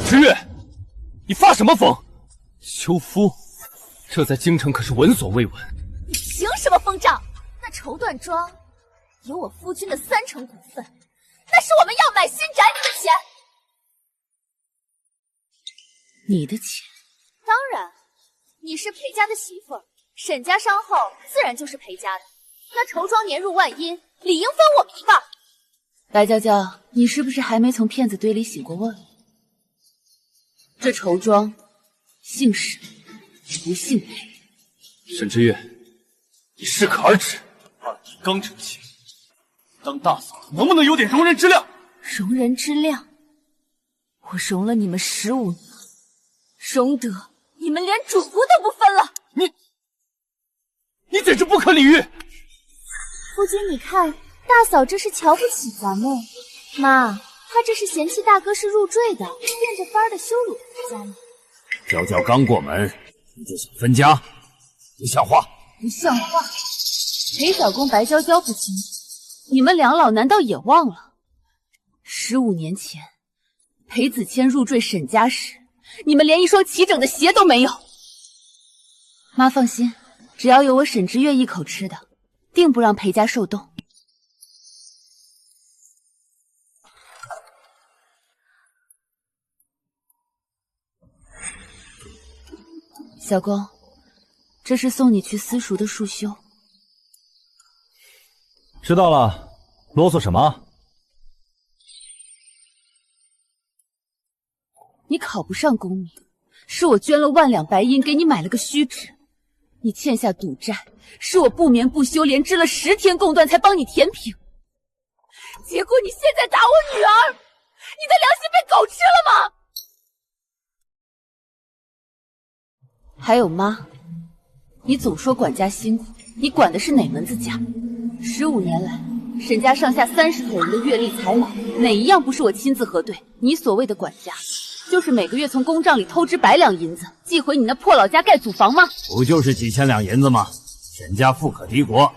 之月，你发什么疯？休夫，这在京城可是闻所未闻。你凭什么疯账？那绸缎庄有我夫君的30%股份，那是我们要买新宅子的钱。你的钱？当然，你是裴家的媳妇儿，沈家伤后自然就是裴家的。那绸庄年入万阴，理应分我们一半。白娇娇，你是不是还没从骗子堆里醒过味？这绸庄姓沈，不姓裴。沈之月，你适可而止。二弟刚成亲，当大嫂能不能有点容人之量？容人之量？我容了你们15年，容得你们连主仆都不分了。你简直不可理喻！夫君，你看，大嫂这是瞧不起咱们。妈，她这是嫌弃大哥是入赘的，变着法儿的羞辱咱家呢。娇娇刚过门，你就想分家，不像话！不像话！裴小公、白娇娇不清楚，你们两老难道也忘了？15年前，裴子谦入赘沈家时，你们连一双齐整的鞋都没有。妈放心，只要有我沈之月一口吃的，定不让裴家受冻。小公，这是送你去私塾的束修。知道了，啰嗦什么？你考不上功名，是我捐了万两白银给你买了个虚职。你欠下赌债，是我不眠不休，连支了10天贡缎才帮你填平。结果你现在打我女儿，你的良心被狗吃了吗？还有妈，你总说管家辛苦，你管的是哪门子家？15年来，沈家上下30口人的阅历财老，哪一样不是我亲自核对？你所谓的管家，就是每个月从公账里偷支100两银子，寄回你那破老家盖祖房吗？不就是几千两银子吗？沈家富可敌国，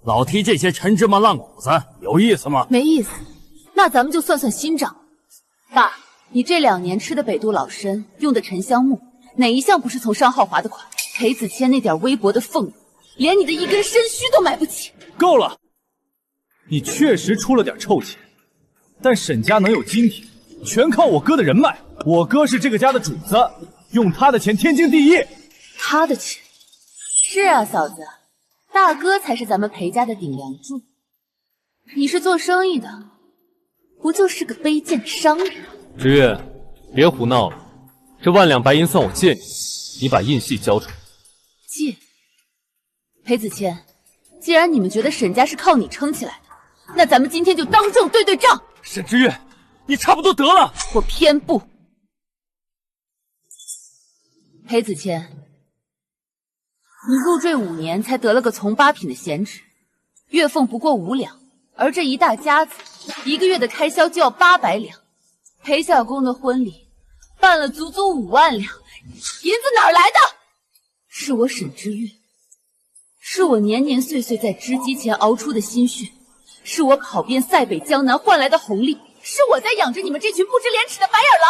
老提这些陈芝麻烂谷子，有意思吗？没意思。那咱们就算算新账。爸，你这2年吃的北杜老参，用的沉香木，哪一项不是从商浩华的款？裴子谦那点微薄的俸禄，连你的一根身须都买不起。够了！你确实出了点臭钱，但沈家能有今天，全靠我哥的人脉。我哥是这个家的主子，用他的钱天经地义。他的钱？是啊，嫂子，大哥才是咱们裴家的顶梁柱。你是做生意的，不就是个卑贱的商人？之月，别胡闹了，这万两白银算我借你，你把印细交出来。借？裴子谦，既然你们觉得沈家是靠你撑起来的，那咱们今天就当众对对账。沈之月，你差不多得了。我偏不。裴子谦，你入赘5年才得了个从8品的闲职，月俸不过5两，而这一大家子1个月的开销就要800两。裴小公的婚礼办了足足5万两，银子哪儿来的？是我沈之月，是我年年岁岁在织机前熬出的心血，是我跑遍塞北江南换来的红利，是我在养着你们这群不知廉耻的白眼狼。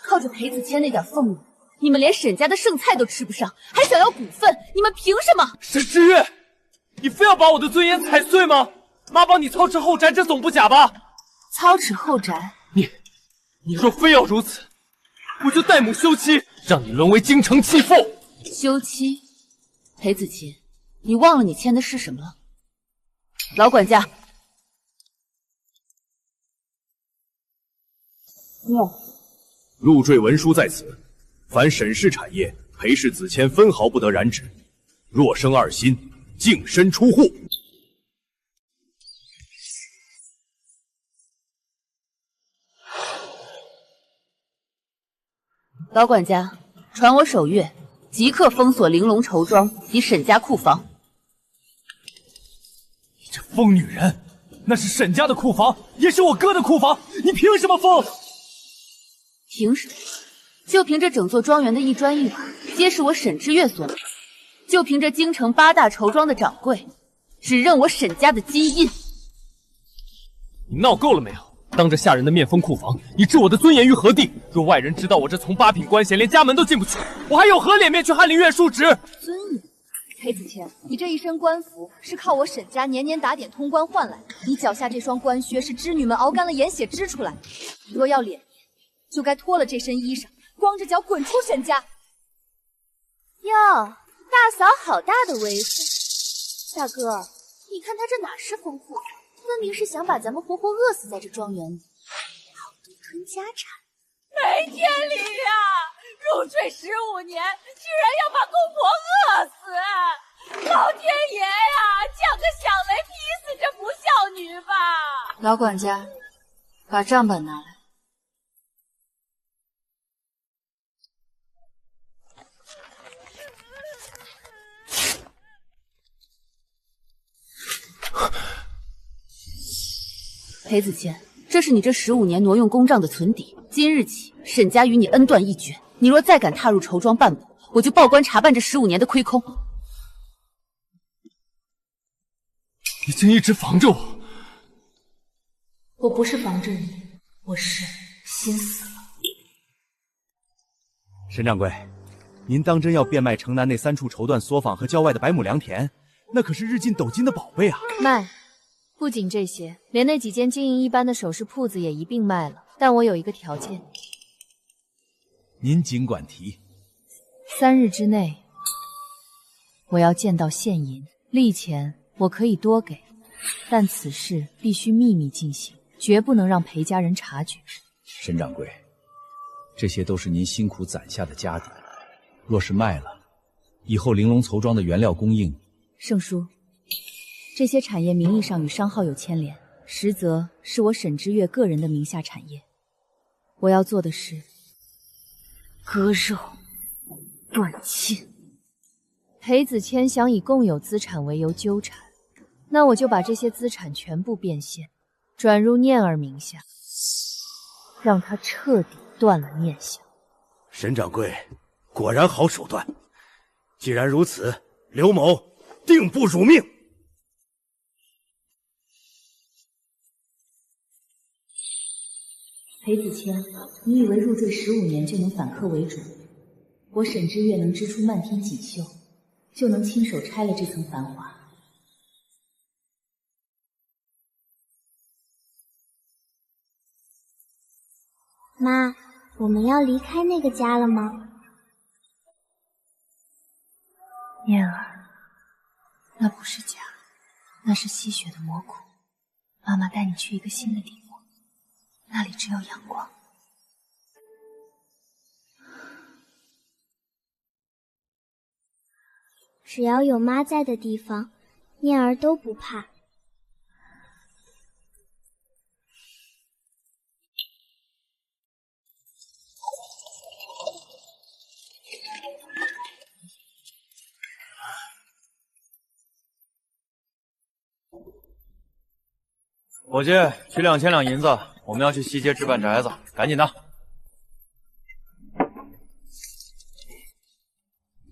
靠着裴子谦那点俸禄，你们连沈家的剩菜都吃不上，还想要股份，你们凭什么？沈之月，你非要把我的尊严踩碎吗？妈帮你操持后宅，这总不假吧？操持后宅？你若非要如此，我就代母休妻，让你沦为京城弃妇。休妻？裴子谦，你忘了你签的是什么了？老管家，入赘文书在此，凡沈氏产业，裴氏子谦分毫不得染指。若生二心，净身出户。老管家，传我守月，即刻封锁玲珑绸庄及沈家库房。你这疯女人，那是沈家的库房，也是我哥的库房，你凭什么封？凭什么？就凭这整座庄园的一砖一瓦，皆是我沈之月所买；就凭这京城8大绸庄的掌柜，只认我沈家的基因。你闹够了没有？当着下人的面封库房，你置我的尊严于何地？若外人知道我这从八品官衔连家门都进不去，我还有何脸面去翰林院述职？尊严。裴子谦，你这一身官服是靠我沈家年年打点通关换来的，你脚下这双官靴是织女们熬干了盐血织出来的。若要脸面，就该脱了这身衣裳，光着脚滚出沈家。哟，大嫂好大的威风！大哥，你看他这哪是封库，分明是想把咱们活活饿死在这庄园里，好独吞家产。没天理呀！入赘15年，居然要把公婆饿死！老天爷呀，降个响雷劈死这不孝女吧！老管家，把账本拿来。裴子谦，这是你这15年挪用公账的存底。今日起，沈家与你恩断义绝。你若再敢踏入绸庄半步，我就报官查办这15年的亏空。你竟一直防着我！我不是防着你，我是心死了。沈掌柜，您当真要变卖城南那3处绸缎作坊和郊外的100亩良田？那可是日进斗金的宝贝啊！卖，不仅这些，连那几间经营一般的首饰铺子也一并卖了。但我有一个条件。您尽管提。3日之内，我要见到现银，利钱我可以多给，但此事必须秘密进行，绝不能让裴家人察觉。沈掌柜，这些都是您辛苦攒下的家底，若是卖了，以后玲珑绸庄的原料供应……盛叔，这些产业名义上与商号有牵连，实则是我沈之月个人的名下产业。我要做的是割肉断亲。裴子谦想以共有资产为由纠缠，那我就把这些资产全部变现，转入念儿名下，让他彻底断了念想。沈掌柜果然好手段，既然如此，刘某定不辱命。裴子谦，你以为入赘15年就能反客为主？我沈之月能织出漫天锦绣，就能亲手拆了这层繁华。妈，我们要离开那个家了吗？念儿，那不是家，那是吸血的魔谷。妈妈带你去一个新的地方。那里只有阳光。只要有妈在的地方，念儿都不怕。伙计，取2000两银子，我们要去西街置办宅子，赶紧的。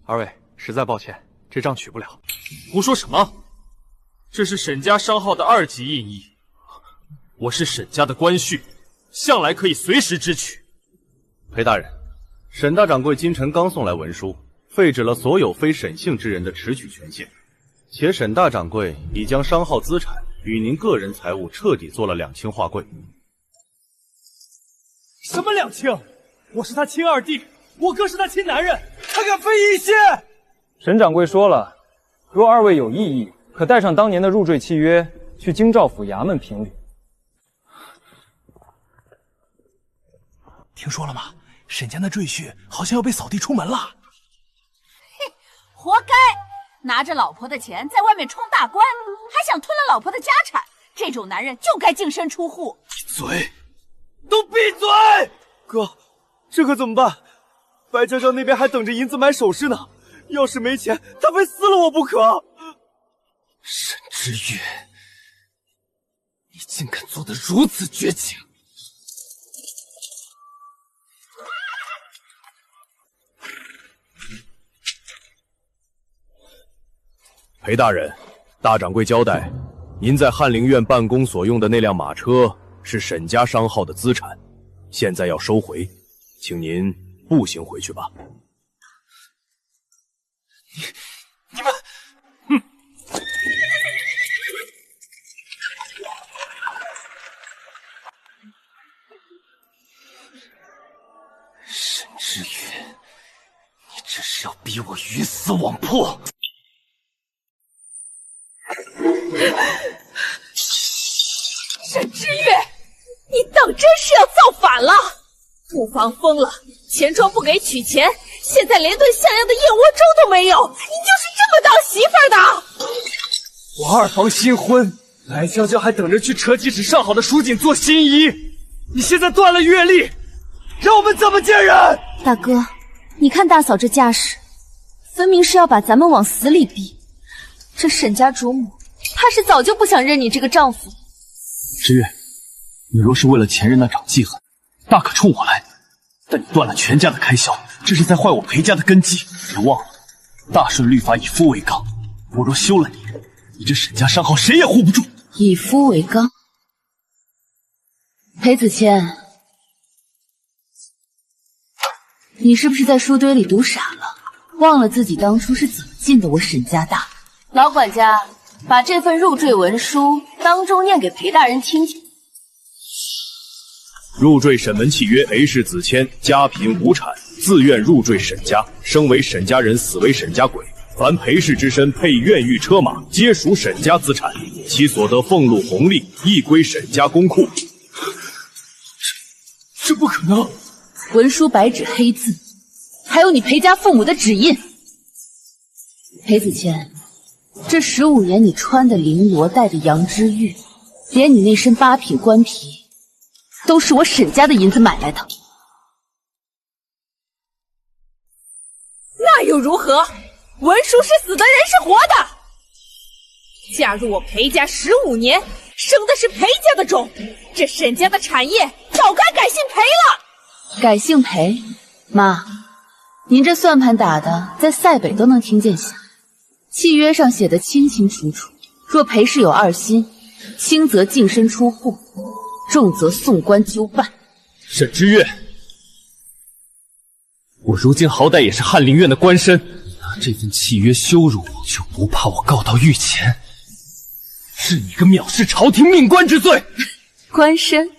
二位，实在抱歉，这账取不了。胡说什么？这是沈家商号的2级印议，我是沈家的官婿，向来可以随时支取。裴大人，沈大掌柜今晨刚送来文书，废止了所有非沈姓之人的持取权限，且沈大掌柜已将商号资产与您个人财物彻底做了两清划柜。什么两清？我是他亲二弟，我哥是他亲男人，他敢非一线？沈掌柜说了，若二位有异议，可带上当年的入赘契约去京兆府衙门评理。听说了吗？沈家的赘婿好像要被扫地出门了。嘿，活该！拿着老婆的钱在外面充大官，还想吞了老婆的家产，这种男人就该净身出户。闭嘴！都闭嘴！哥，这可怎么办？白娇娇那边还等着银子买首饰呢，要是没钱，她非撕了我不可。沈之月，你竟敢做得如此绝情！裴大人，大掌柜交代，您在翰林院办公所用的那辆马车是沈家商号的资产，现在要收回，请您步行回去吧。你们，沈之月，你这是要逼我鱼死网破！沈之月，你当真是要造反了？布防封了，钱庄不给取钱，现在连顿像样的燕窝粥都没有，你就是这么当媳妇儿的？我二房新婚，来娇娇还等着去车骑使上好的蜀锦做新衣，你现在断了月例，让我们怎么见人？大哥，你看大嫂这架势，分明是要把咱们往死里逼。这沈家主母，怕是早就不想认你这个丈夫。之月，你若是为了前任那场记恨，大可冲我来，但你断了全家的开销，这是在坏我裴家的根基。别忘了，大顺律法以夫为纲，我若休了你，你这沈家商号谁也护不住。以夫为纲，裴子谦，你是不是在书堆里读傻了，忘了自己当初是怎么进的我沈家大？老管家，把这份入赘文书当众念给裴大人听听。入赘沈门契约，裴氏子谦家贫无产，自愿入赘沈家，生为沈家人，死为沈家鬼。凡裴氏之身配苑域车马，皆属沈家资产，其所得俸禄红利亦归沈家公库。这不可能！文书白纸黑字，还有你裴家父母的指印。裴子谦，这15年你穿的绫罗，戴的羊脂玉，连你那身8品官皮，都是我沈家的银子买来的。那又如何？文书是死的，人是活的。嫁入我裴家15年，生的是裴家的种，这沈家的产业早该改姓裴了。改姓裴？妈，您这算盘打的，在塞北都能听见响。契约上写的清清楚楚，若裴氏有二心，轻则净身出户，重则送官纠办。沈之月，我如今好歹也是翰林院的官绅，拿这份契约羞辱我，就不怕我告到御前，治你个藐视朝廷命官之罪？官绅，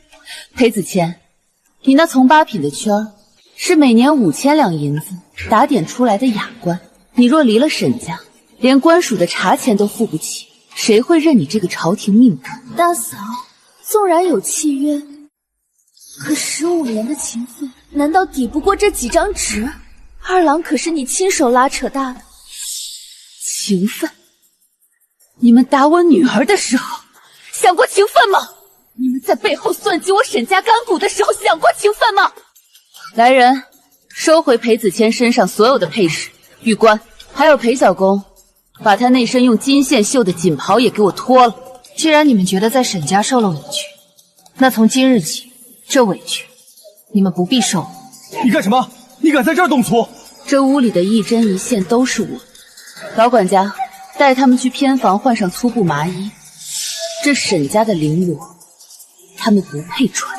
裴子谦，你那从8品的圈儿，是每年5000两银子打点出来的雅官。你若离了沈家，连官署的茶钱都付不起，谁会认你这个朝廷命官？大嫂，纵然有契约，可15年的情分，难道抵不过这几张纸？二郎可是你亲手拉扯大的。情分？你们打我女儿的时候，想过情分吗？你们在背后算计我沈家干股的时候，想过情分吗？来人，收回裴子谦身上所有的配饰、玉冠，还有裴小公，把他那身用金线绣的锦袍也给我脱了。既然你们觉得在沈家受了委屈，那从今日起，这委屈你们不必受。你干什么？你敢在这儿动粗？这屋里的一针一线都是我的。老管家，带他们去偏房换上粗布麻衣。这沈家的绫罗，他们不配穿。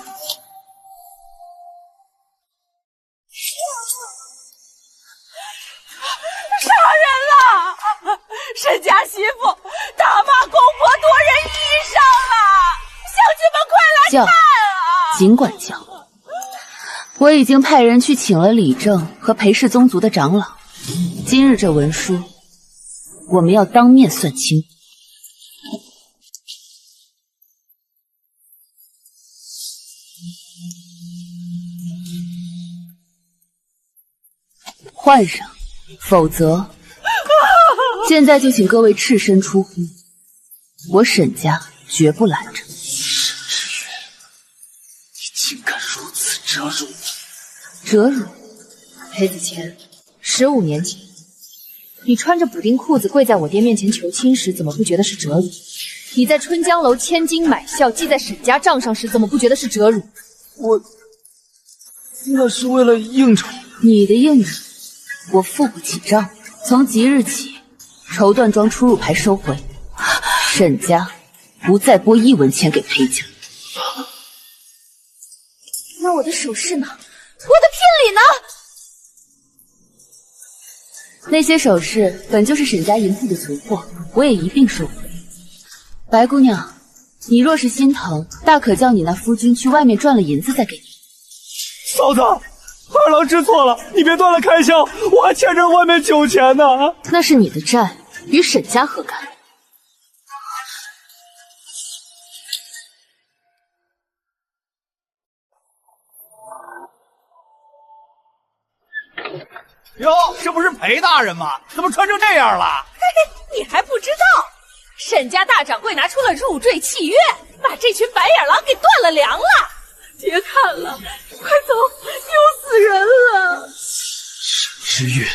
杀人了！沈家媳妇大骂公婆夺人衣裳了，乡亲们快来看啊！尽管叫。我已经派人去请了李正和裴氏宗族的长老，今日这文书，我们要当面算清。换上，否则现在就请各位赤身出户，我沈家绝不拦着。沈之月，你竟敢如此折辱我！折辱？裴子谦，15年前，你穿着补丁裤子跪在我爹面前求亲时，怎么不觉得是折辱？你在春江楼千金买笑记在沈家账上时，怎么不觉得是折辱？那是为了应酬。你的应酬，我付不起账。从即日起，绸缎庄出入牌收回，沈家不再拨1文钱给裴家。那我的首饰呢？我的聘礼呢？那些首饰本就是沈家银铺的存货，我也一并收回。白姑娘，你若是心疼，大可叫你那夫君去外面赚了银子再给你。嫂子，二郎知错了，你别断了开销，我还欠着外面酒钱呢。那是你的债，与沈家何干？哟，这不是裴大人吗？怎么穿成这样了？嘿嘿，你还不知道，沈家大掌柜拿出了入赘契约，把这群白眼狼给断了粮了。别看了，快走，丢死人了！沈之月，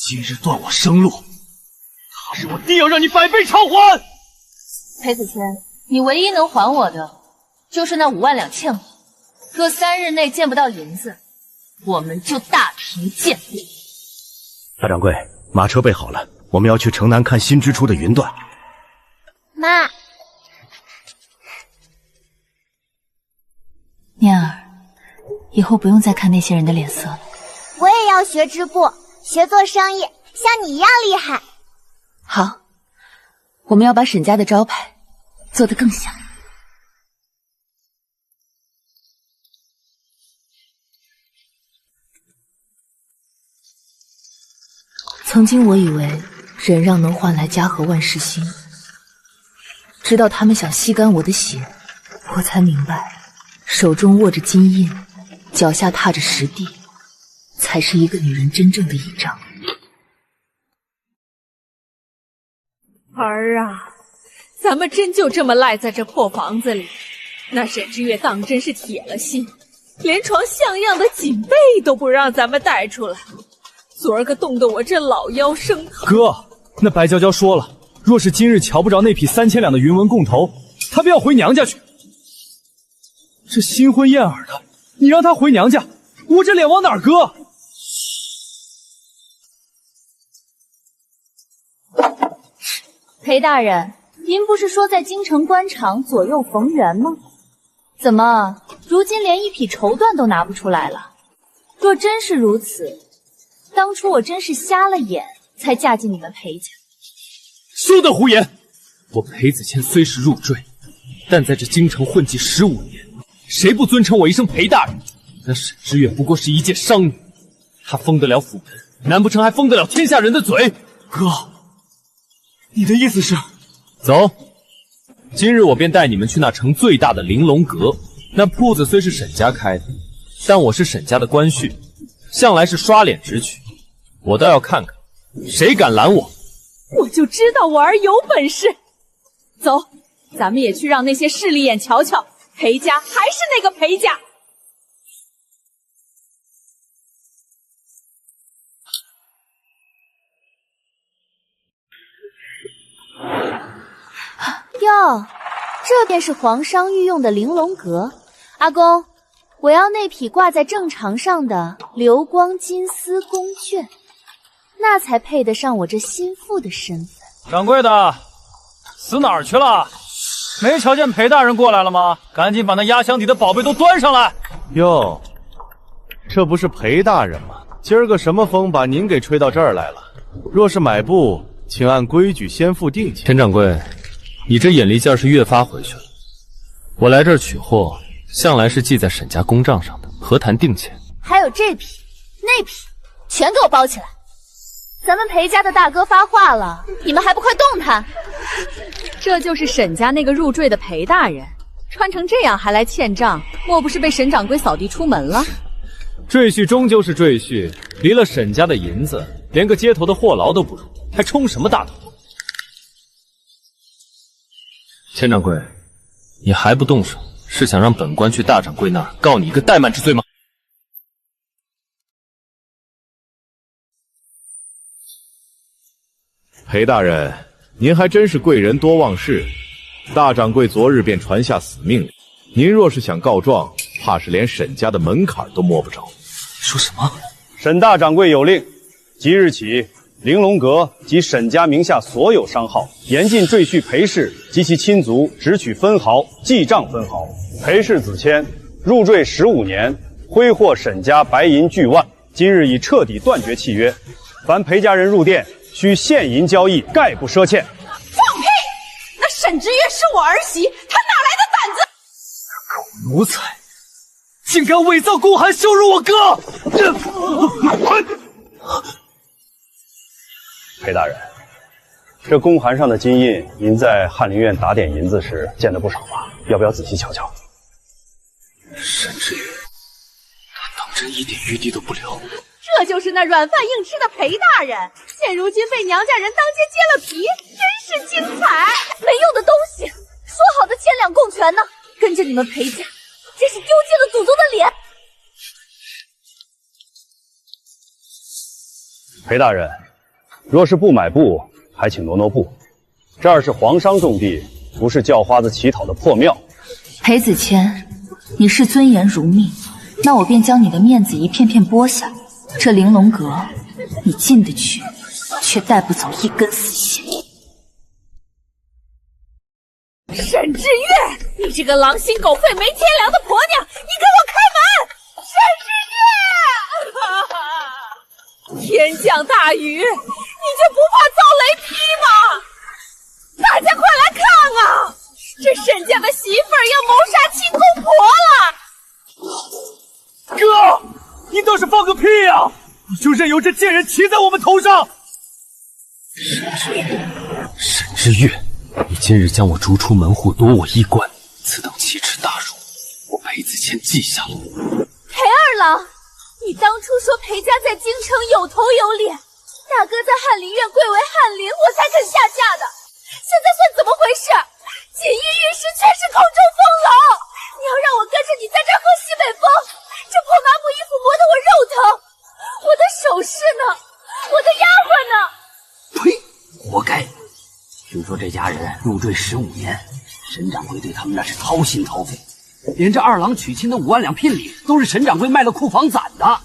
今日断我生路，他是我定要让你百倍偿还。裴子谦，你唯一能还我的，就是那5万两欠我。若3日内见不到银子，我们就大庭见面。大掌柜，马车备好了，我们要去城南看新支出的云段。妈，念儿，以后不用再看那些人的脸色了。我也要学织布，学做生意，像你一样厉害。好，我们要把沈家的招牌做得更响。曾经我以为忍让能换来家和万事兴，直到他们想吸干我的血，我才明白，手中握着金印，脚下踏着实地，才是一个女人真正的倚仗。儿啊，咱们真就这么赖在这破房子里？那沈之月当真是铁了心，连床像样的锦被都不让咱们带出来。昨儿个冻得我这老腰生疼。哥，那白娇娇说了，若是今日瞧不着那匹3000两的云纹贡头，她便要回娘家去。这新婚燕尔的，你让她回娘家，我这脸往哪儿搁？裴大人，您不是说在京城官场左右逢源吗？怎么如今连一匹绸缎都拿不出来了？若真是如此，当初我真是瞎了眼，才嫁进你们裴家。休得胡言！我裴子谦虽是入赘，但在这京城混迹15年，谁不尊称我一声裴大人？那沈之月不过是一介商女，她封得了府门，难不成还封得了天下人的嘴？哥，你的意思是？走，今日我便带你们去那城最大的玲珑阁。那铺子虽是沈家开的，但我是沈家的关婿，向来是刷脸直取。我倒要看看，谁敢拦我！我就知道我儿有本事。走，咱们也去让那些势利眼瞧瞧，裴家还是那个裴家。哟，这便是皇商御用的玲珑阁。阿公，我要那匹挂在正常上的流光金丝宫卷，那才配得上我这心腹的身份。掌柜的，死哪儿去了？没瞧见裴大人过来了吗？赶紧把那压箱底的宝贝都端上来。哟，这不是裴大人吗？今儿个什么风把您给吹到这儿来了？若是买布，请按规矩先付定钱。田掌柜，你这眼力劲儿是越发回去了。我来这儿取货，向来是记在沈家公账上的，何谈定钱？还有这匹、那匹，全给我包起来！咱们裴家的大哥发话了，你们还不快动弹！这就是沈家那个入赘的裴大人，穿成这样还来欠账，莫不是被沈掌柜扫地出门了？赘婿终究是赘婿，离了沈家的银子，连个街头的货劳都不如，还冲什么大头？钱掌柜，你还不动手，是想让本官去大掌柜那儿告你一个怠慢之罪吗？裴大人，您还真是贵人多忘事。大掌柜昨日便传下死命令，您若是想告状，怕是连沈家的门槛都摸不着。说什么？沈大掌柜有令，即日起，玲珑阁及沈家名下所有商号，严禁赘婿裴氏及其亲族只取分毫，记账分毫。裴氏子谦入赘15年，挥霍沈家白银巨万，今日已彻底断绝契约。凡裴家人入店，需现银交易，概不赊欠。放屁！那沈之月是我儿媳，她哪来的胆子？狗奴才，竟敢伪造公函羞辱我哥！裴大人，这公函上的金印，您在翰林院打点银子时见得不少吧？要不要仔细瞧瞧？沈之月，他当真一点余地都不留。这就是那软饭硬吃的裴大人，现如今被娘家人当街揭了皮，真是精彩！没用的东西，说好的千两共权呢？跟着你们裴家，真是丢尽了祖宗的脸！裴大人，若是不买布，还请挪挪步。这儿是皇商重地，不是叫花子乞讨的破庙。裴子谦，你视尊严如命，那我便将你的面子一片片剥下。这玲珑阁，你进得去，却带不走一根丝线。沈之月，你这个狼心狗肺、没天良的婆娘，你给我开门！沈之月，天降大雨，你就不怕遭雷劈吗？大家快来看啊！这沈家的媳妇儿要谋杀亲公婆了！哥，你倒是放个屁呀！你就任由这贱人骑在我们头上！沈之月，你今日将我逐出门户，夺我衣冠，此等奇耻大辱，我裴子谦记下了。裴二郎，你当初说裴家在京城有头有脸，大哥在翰林院贵为翰林，我才肯下嫁的。现在算怎么回事？锦衣玉食全是空中风楼！你要让我跟着你在这儿喝西北风，这破麻布衣服磨得我肉疼，我的首饰呢？我的丫鬟呢？呸！活该！听说这家人入赘15年，沈掌柜对他们那是掏心掏肺，连这二郎娶亲的5万两聘礼都是沈掌柜卖了库房攒的。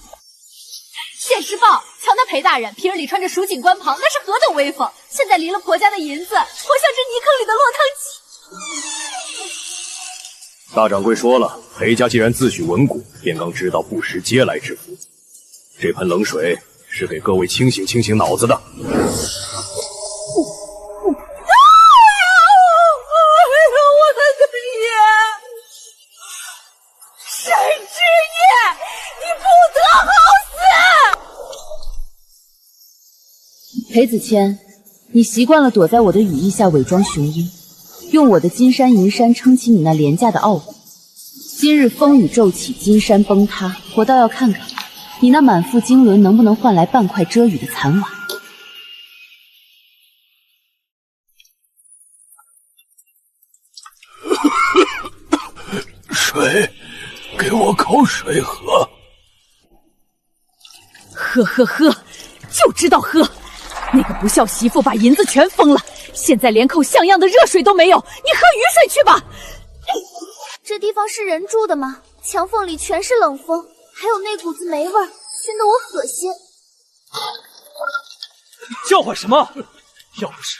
现世报，瞧那裴大人平日里穿着蜀锦官袍，那是何等威风！现在离了婆家的银子，活像这泥坑里的落汤鸡。大掌柜说了，裴家既然自诩文武，便刚知道不识嗟来之福。这盆冷水是给各位清醒清醒脑子的。裴子谦，你习惯了躲在我的羽翼下伪装雄鹰，用我的金山银山撑起你那廉价的傲骨。今日风雨骤起，金山崩塌，我倒要看看你那满腹经纶能不能换来半块遮雨的残瓦。水，给我口水喝。喝喝喝，就知道喝。那个不孝媳妇把银子全封了，现在连口像样的热水都没有，你喝雨水去吧。这地方是人住的吗？墙缝里全是冷风，还有那股子霉味儿，熏得我恶心。叫唤什么？要不是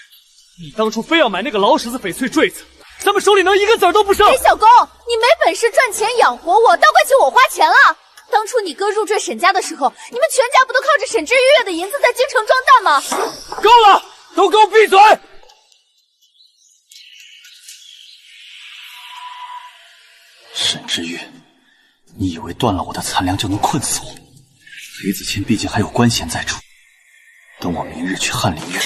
你当初非要买那个老石子翡翠坠子，咱们手里能一个子儿都不剩。裴小公，你没本事赚钱养活我，倒怪起我花钱了。当初你哥入赘沈家的时候，你们全家不都靠着沈之月的银子在京城装蛋吗？够了，都给我闭嘴！沈之月，你以为断了我的残粮就能困死我？裴子谦毕竟还有官衔在处，等我明日去翰林院。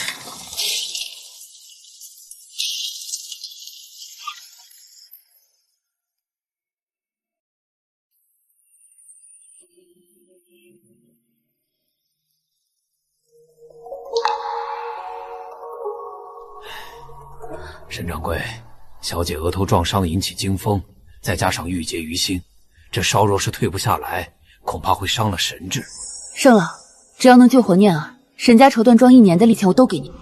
沈掌柜，小姐额头撞伤引起惊风，再加上郁结于心，这烧若是退不下来，恐怕会伤了神智。盛老，只要能救活念儿，沈家绸缎庄1年的利钱我都给你。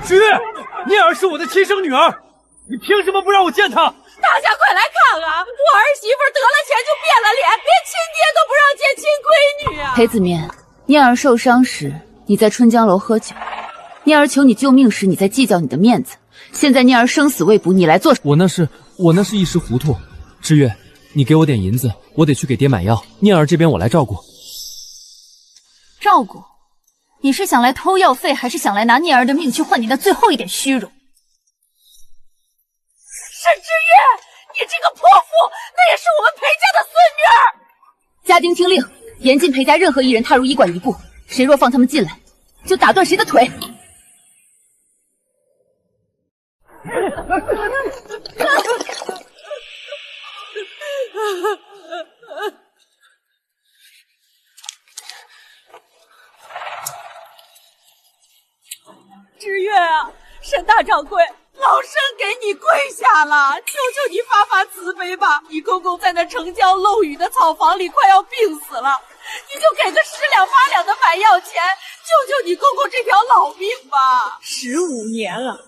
之月，念儿是我的亲生女儿，你凭什么不让我见她？大家快来看啊！我儿媳妇得了钱就变了脸，连亲爹都不让见亲闺女啊！裴子面，念儿受伤时你在春江楼喝酒，念儿求你救命时你在计较你的面子，现在念儿生死未卜，你来做什么？我那是一时糊涂。之月，你给我点银子，我得去给爹买药。念儿这边我来照顾。照顾？你是想来偷药费，还是想来拿念儿的命去换你那最后一点虚荣？沈之月，你这个泼妇，那也是我们裴家的孙女儿。家丁听令，严禁裴家任何一人踏入医馆一步，谁若放他们进来，就打断谁的腿。之月啊，沈大掌柜，老身给你跪下了，求求你发发慈悲吧！你公公在那城郊漏雨的草房里快要病死了，你就给个10两8两的买药钱，救救你公公这条老命吧！15年了，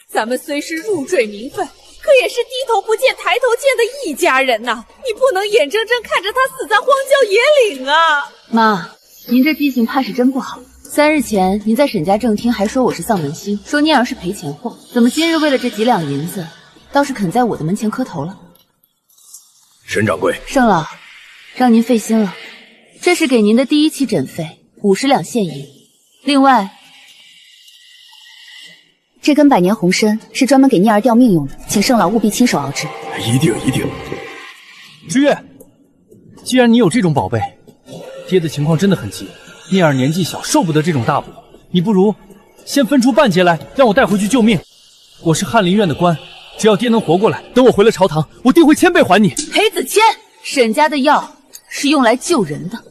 咱们虽是入赘名分，可也是低头不见抬头见的一家人呐！你不能眼睁睁看着他死在荒郊野岭啊！妈，您这记性怕是真不好。3日前，您在沈家正厅还说我是丧门星，说念儿是赔钱货，怎么今日为了这几两银子，倒是肯在我的门前磕头了？沈掌柜，盛老，让您费心了，这是给您的第1期诊费，50两现银。另外，这根百年红参是专门给念儿吊命用的，请盛老务必亲手熬制。一定一定。之月，既然你有这种宝贝，爹的情况真的很急。念儿年纪小，受不得这种大补，你不如先分出半截来，让我带回去救命。我是翰林院的官，只要爹能活过来，等我回了朝堂，我定会1000倍还你。裴子谦，沈家的药是用来救人的，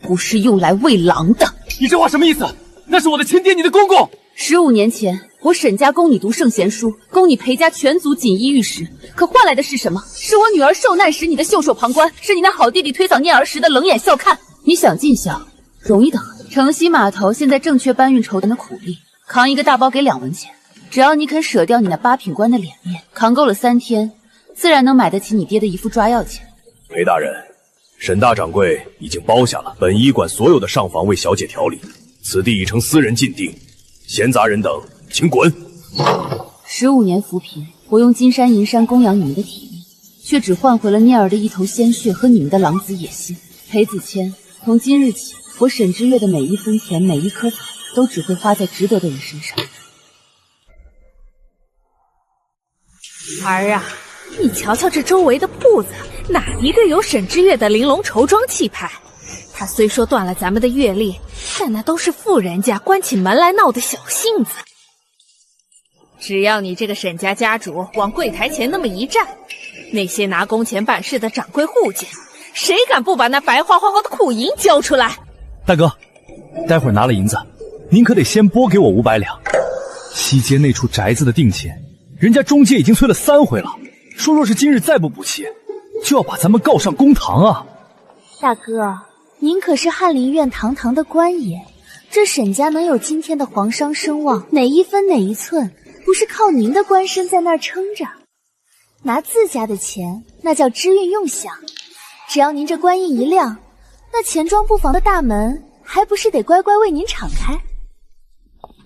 不是用来喂狼的。你这话什么意思？那是我的亲爹，你的公公。15年前，我沈家供你读圣贤书，供你裴家全族锦衣玉食，可换来的是什么？是我女儿受难时你的袖手旁观，是你那好弟弟推搡念儿时的冷眼笑看。你想尽孝，容易的很。城西码头现在正缺搬运绸缎的苦力，扛一个大包给2文钱。只要你肯舍掉你那8品官的脸面，扛够了3天，自然能买得起你爹的一副抓药钱。裴大人，沈大掌柜已经包下了本医馆所有的上房为小姐调理，此地已成私人禁地，闲杂人等请滚。15年扶贫，我用金山银山供养你们的体力，却只换回了念儿的一头鲜血和你们的狼子野心。裴子谦，从今日起，我沈之月的每一分钱、每一颗草，都只会花在值得的人身上。儿啊，你瞧瞧这周围的铺子，哪一个有沈之月的玲珑绸庄气派？他虽说断了咱们的月例，但那都是富人家关起门来闹的小性子。只要你这个沈家家主往柜台前那么一站，那些拿工钱办事的掌柜户家，谁敢不把那白花花的库银交出来？大哥，待会儿拿了银子，您可得先拨给我500两。西街那处宅子的定钱，人家中介已经催了3回了，说若是今日再不补齐，就要把咱们告上公堂啊！大哥，您可是翰林院堂堂的官爷，这沈家能有今天的皇商声望，哪一分哪一寸，不是靠您的官身在那儿撑着？拿自家的钱，那叫知运用饷。只要您这官印一亮，那钱庄布防的大门，还不是得乖乖为您敞开？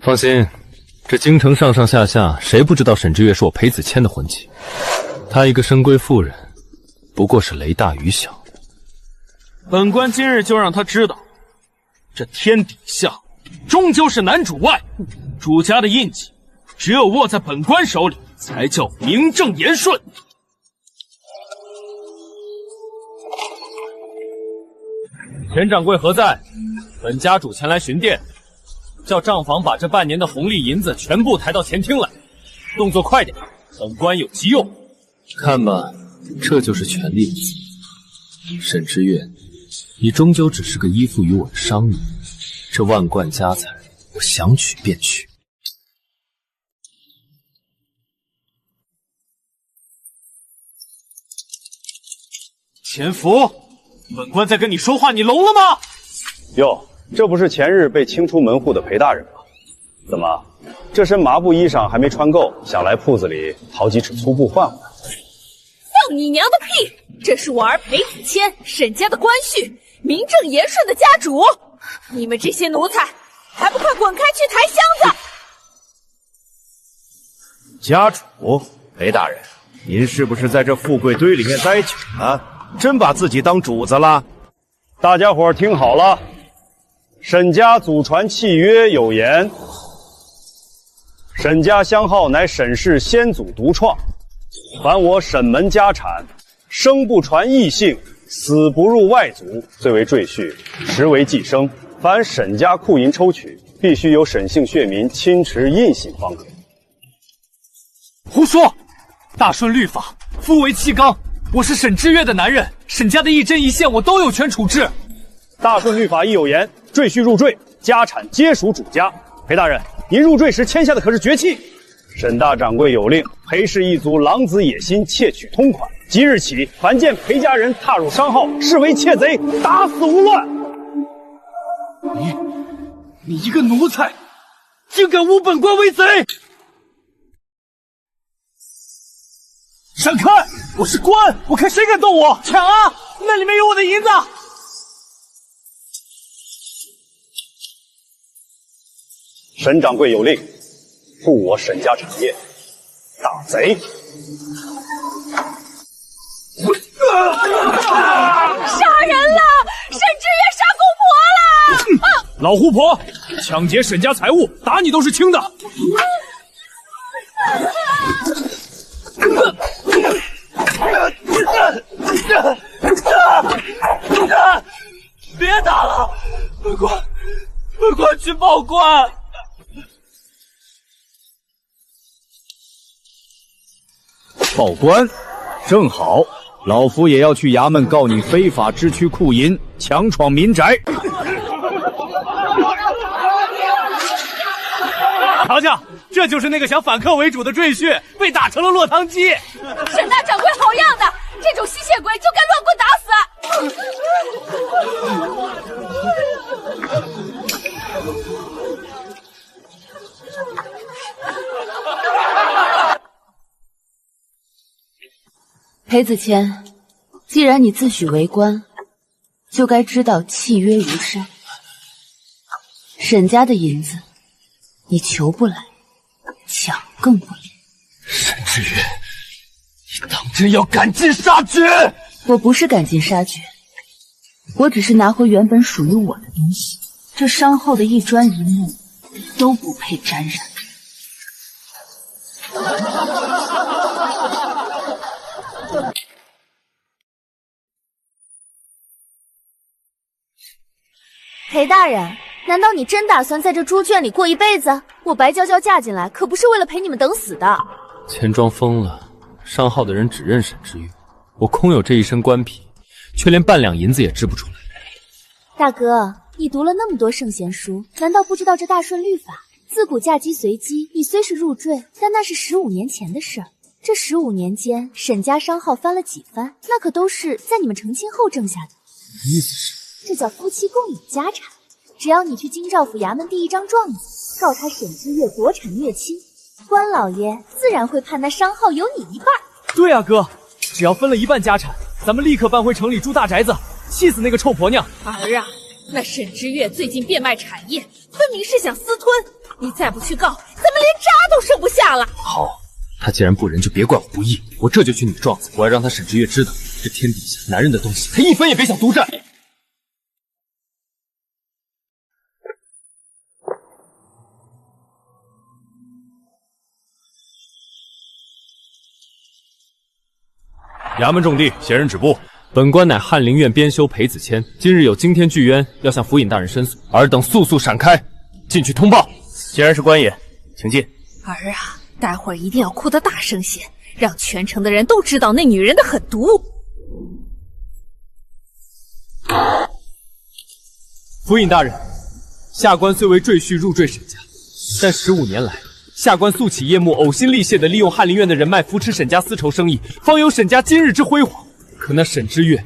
放心，这京城上上下下，谁不知道沈之月是我裴子谦的婚妻？她一个深闺妇人，不过是雷大雨小。本官今日就让他知道，这天底下终究是男主外，主家的印记只有握在本官手里，才叫名正言顺。田掌柜何在？本家主前来巡店，叫账房把这半年的红利银子全部抬到前厅来，动作快点，本官有急用。看吧，这就是权力。沈之月，你终究只是个依附于我的商人，这万贯家财，我想取便取。潜伏，本官在跟你说话，你聋了吗？哟，这不是前日被清出门户的裴大人吗？怎么，这身麻布衣裳还没穿够，想来铺子里淘几尺粗布换换？放你娘的屁！这是我儿裴子谦，沈家的官婿，名正言顺的家主。你们这些奴才，还不快滚开去抬箱子！家主，裴大人，您是不是在这富贵堆里面待久了？真把自己当主子了？大家伙儿听好了，沈家祖传契约有言：沈家香号乃沈氏先祖独创，凡我沈门家产，生不传异姓，死不入外族，最为赘婿，实为继生。凡沈家库银抽取，必须由沈姓血民亲持印信方可。胡说！大顺律法，夫为契纲。我是沈知月的男人，沈家的一针一线我都有权处置。大顺律法亦有言：赘婿入赘，家产皆属主家。裴大人，您入赘时签下的可是绝契。沈大掌柜有令，裴氏一族狼子野心，窃取通款。即日起，凡见裴家人踏入商号，视为窃贼，打死无乱。你一个奴才，竟敢诬本官为贼！闪开！我是官，我看谁敢动我！抢啊！那里面有我的银子！沈掌柜有令，复我沈家产业，打贼！杀人了！沈知月杀公婆了！老胡婆，抢劫沈家财物，打你都是轻的。别打了，本官去报官。报官，正好，老夫也要去衙门告你非法支取库银，强闯民宅。瞧瞧，这就是那个想反客为主的赘婿，被打成了落汤鸡。沈大掌柜好样的，这种吸血鬼就该乱棍打死。裴子谦，既然你自诩为官，就该知道契约如山。沈家的银子，你求不来，抢更不来。沈知月，你当真要赶尽杀绝？我不是赶尽杀绝，我只是拿回原本属于我的东西。这商号的一砖一木都不配沾染。裴大人，难道你真打算在这猪圈里过一辈子？我白娇娇嫁进来可不是为了陪你们等死的。钱庄疯了，商号的人只认沈知月，我空有这一身官皮，却连半两银子也支不出来。大哥，你读了那么多圣贤书，难道不知道这大顺律法？自古嫁鸡随鸡，你虽是入赘，但那是15年前的事儿。这15年间，沈家商号翻了几番，那可都是在你们成亲后挣下的。意思是？这叫夫妻共有家产。只要你去京兆府衙门递一张状子，告他沈知月夺产越亲，官老爷自然会判那商号有你一半。对啊，哥，只要分了一半家产，咱们立刻搬回城里住大宅子，气死那个臭婆娘。儿啊，那沈知月最近变卖产业，分明是想私吞。你再不去告，咱们连渣都剩不下了。好，他既然不仁，就别怪我不义。我这就去拟状子，我要让他沈知月知道，这天底下男人的东西，他一分也别想独占。衙门重地，闲人止步。本官乃翰林院编修裴子谦，今日有惊天巨冤，要向府尹大人申诉，尔等速速闪开，进去通报。既然是官爷，请进。儿啊，待会儿一定要哭得大声些，让全城的人都知道那女人的狠毒。府尹大人，下官虽为赘婿入赘沈家，但15年来，下官素起夜幕，呕心沥血地利用翰林院的人脉扶持沈家丝绸生意，方有沈家今日之辉煌。可那沈知月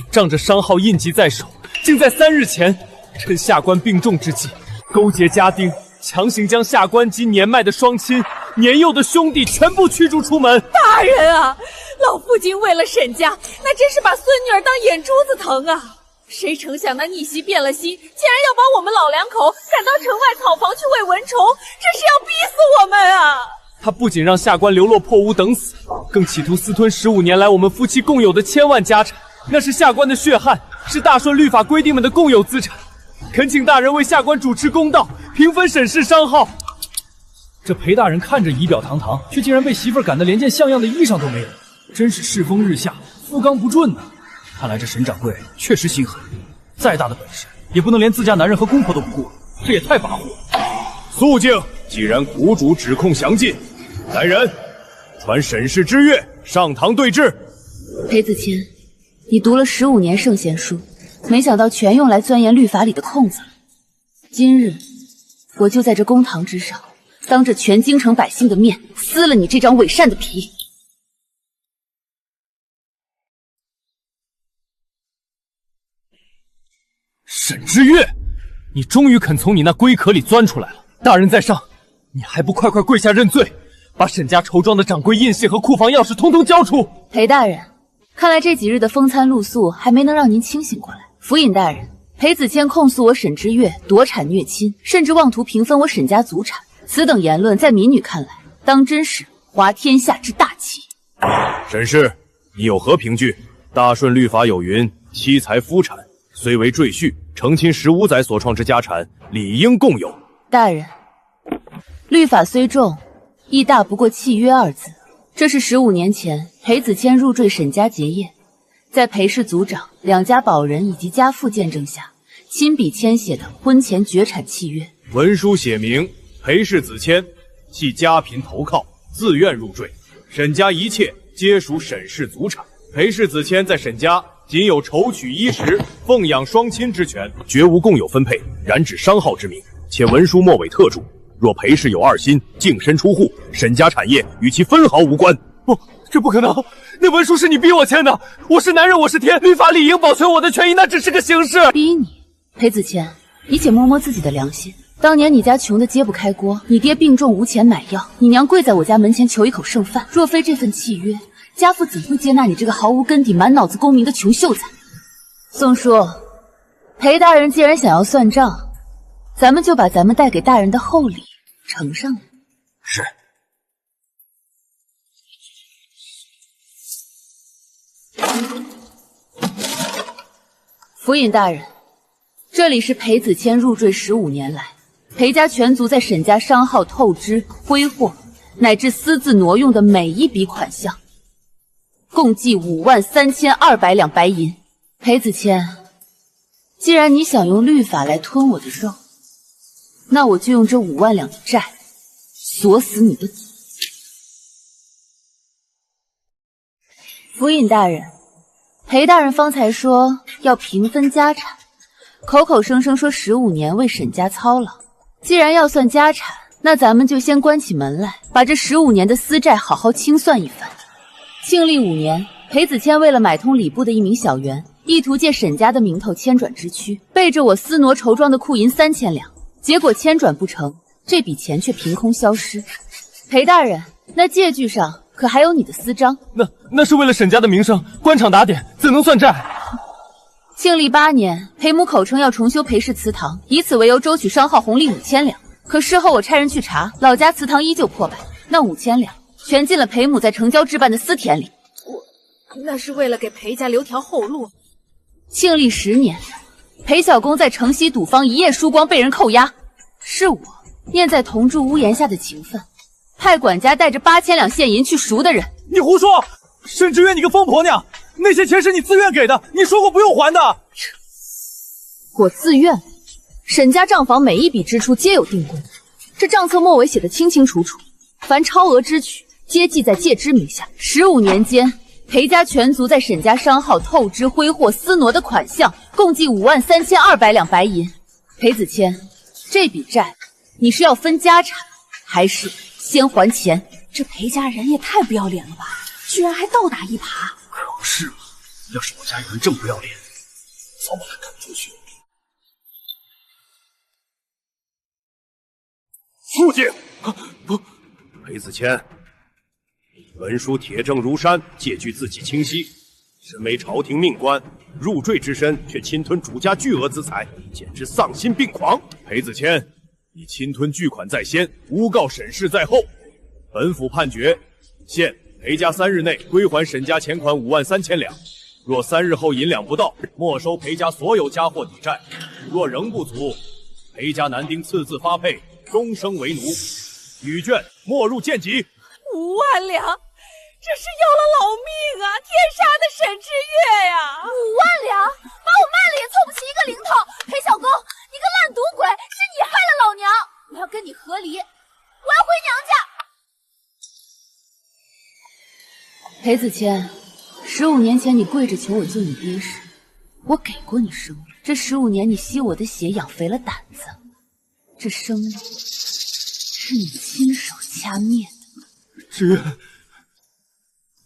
仗着商号印记在手，竟在3日前趁下官病重之际，勾结家丁，强行将下官及年迈的双亲、年幼的兄弟全部驱逐出门。大人啊，老父亲为了沈家，那真是把孙女儿当眼珠子疼啊！谁成想那逆袭变了心，竟然要把我们老两口赶到城外草房去喂蚊虫，这是要逼死我们啊！他不仅让下官流落破屋等死，更企图私吞15年来我们夫妻共有的千万家产。那是下官的血汗，是大顺律法规定们的共有资产。恳请大人为下官主持公道，平分沈氏商号。这裴大人看着仪表堂堂，却竟然被媳妇儿赶得连件像样的衣裳都没有，真是世风日下，夫纲不顺呐。看来这沈掌柜确实心狠，再大的本事也不能连自家男人和公婆都不顾，这也太跋扈了。肃静！既然谷主指控详尽，来人，传沈氏之约，上堂对质。裴子谦，你读了15年圣贤书，没想到全用来钻研律法里的空子了。今日我就在这公堂之上，当着全京城百姓的面撕了你这张伪善的皮。沈之月，你终于肯从你那龟壳里钻出来了！大人在上，你还不快快跪下认罪，把沈家绸庄的掌柜印信和库房钥匙通通交出！裴大人，看来这几日的风餐露宿还没能让您清醒过来。府尹大人，裴子谦控诉我沈之月夺产虐亲，甚至妄图平分我沈家族产，此等言论在民女看来，当真是滑天下之大稽。沈氏，你有何凭据？大顺律法有云：妻财夫产，虽为赘婿，成亲15载所创之家产，理应共有。大人，律法虽重，亦大不过契约2字。这是15年前裴子谦入赘沈家结业，在裴氏族长、2家保人以及家父见证下，亲笔签写的婚前绝产契约。文书写明，裴氏子谦系家贫投靠，自愿入赘，沈家一切皆属沈氏族产。裴氏子谦在沈家仅有筹取衣食、奉养双亲之权，绝无共有分配，然指商号之名。且文书末尾特注，若裴氏有2心，净身出户，沈家产业与其分毫无关。不，这不可能！那文书是你逼我签的，我是男人，我是天，律法理应保全我的权益，那只是个形式。逼你？裴子谦，你且摸摸自己的良心。当年你家穷得揭不开锅，你爹病重无钱买药，你娘跪在我家门前求一口剩饭。若非这份契约，家父怎会接纳你这个毫无根底、满脑子功名的穷秀才？宋叔，裴大人既然想要算账，咱们就把咱们带给大人的厚礼呈上来。是。府尹大人，这里是裴子谦入赘15年来，裴家全族在沈家商号透支、挥霍，乃至私自挪用的每一笔款项，共计53200两白银。裴子谦，既然你想用律法来吞我的肉，那我就用这5万两的债锁死你的嘴。府尹大人，裴大人方才说要平分家产，口口声声说15年为沈家操劳。既然要算家产，那咱们就先关起门来，把这15年的私债好好清算一番。庆历5年，裴子谦为了买通礼部的一名小员，意图借沈家的名头迁转支区，背着我私挪绸庄的库银3000两，结果迁转不成，这笔钱却凭空消失。裴大人，那借据上可还有你的私章？那是为了沈家的名声，官场打点，怎能算债？庆历8年，裴母口称要重修裴氏祠堂，以此为由周取商号红利5000两。可事后我差人去查，老家祠堂依旧破败，那5000两全进了裴母在城郊置办的私田里。那是为了给裴家留条后路。庆历10年，裴小公在城西赌坊一夜输光，被人扣押，是我念在同住屋檐下的情分，派管家带着8000两现银去赎的人。你胡说！沈之月，你个疯婆娘！那些钱是你自愿给的，你说过不用还的。我自愿？沈家账房每一笔支出皆有定规，这账册末尾写得清清楚楚，凡超额支取皆记在借之名下。15年间，裴家全族在沈家商号透支、挥霍、私挪的款项共计53200两白银。裴子谦，这笔债你是要分家产，还是先还钱？这裴家人也太不要脸了吧，居然还倒打一耙。可是嘛，要是我家有人这么不要脸，早把他赶出去。肃静！不，裴子谦，文书铁证如山，借据字迹清晰。身为朝廷命官，入赘之身却侵吞主家巨额资财，简直丧心病狂。裴子谦，你侵吞巨款在先，诬告沈氏在后。本府判决，现裴家3日内归还沈家钱款53000两，若3日后银两不到，没收裴家所有家货抵债；若仍不足，裴家男丁赐字发配，终生为奴。女眷没入贱籍。5万两，这是要了老命啊！天杀的沈之月呀！5万两，把我卖了也凑不齐一个零头。裴小公，你个烂赌鬼，是你害了老娘！我要跟你和离，我要回娘家。裴子谦，15年前你跪着求我做你爹时，我给过你生命。这15年你吸我的血，养肥了胆子，这生命是你亲手掐灭的。之月，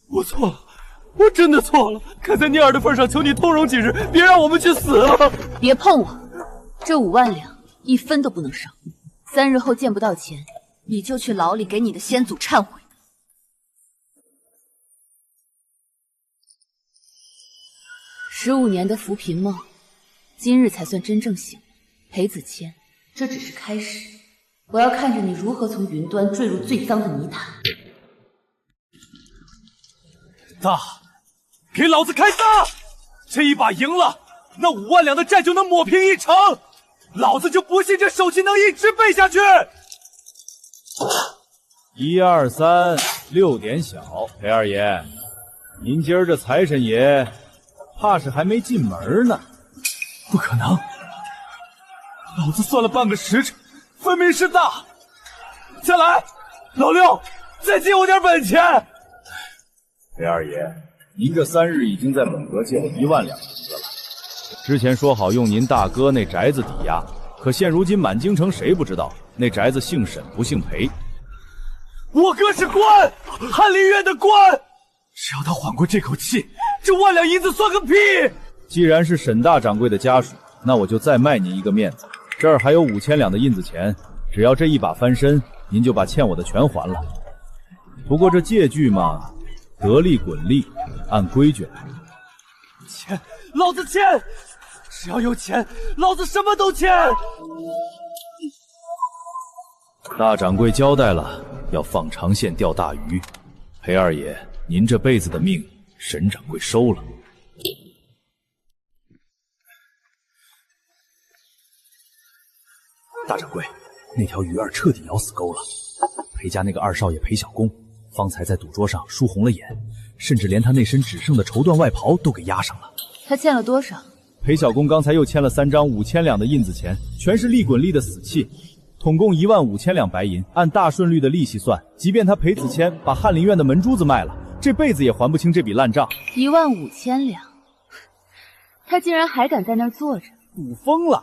我错了，我真的错了。看在你儿的份上，求你通融几日，别让我们去死了。别碰我，这5万两1分都不能少。3日后见不到钱，你就去牢里给你的先祖忏悔。15年的扶贫梦，今日才算真正醒。裴子谦，这只是开始，我要看着你如何从云端坠入最脏的泥潭。大，给老子开大！这一把赢了，那5万两的债就能抹平1城。老子就不信这手气能一直背下去。1、2、3， 6点小。裴二爷，您今儿这财神爷，怕是还没进门呢。不可能，老子算了半个时辰，分明是大。再来，老六，再借我点本钱。裴二爷，您这3日已经在本阁借了1万两银子了。之前说好用您大哥那宅子抵押，可现如今满京城谁不知道那宅子姓沈不姓裴？我哥是官，翰林院的官，只要他缓过这口气，这1万两银子算个屁！既然是沈大掌柜的家属，那我就再卖您一个面子，这儿还有5000两的印子钱，只要这一把翻身，您就把欠我的全还了。不过这借据嘛，得利滚利，按规矩来。钱，老子欠！只要有钱，老子什么都欠。大掌柜交代了，要放长线钓大鱼。裴二爷，您这辈子的命，沈掌柜收了。大掌柜，那条鱼儿彻底咬死钩了。裴家那个2少爷裴小公，方才在赌桌上输红了眼，甚至连他那身只剩的绸缎外袍都给押上了。他欠了多少？裴小公刚才又签了3张5000两的印子钱，全是利滚利的死契，统共15000两白银。按大顺率的利息算，即便他裴子谦把翰林院的门珠子卖了，这辈子也还不清这笔烂账。15000两，他竟然还敢在那儿坐着，赌疯了。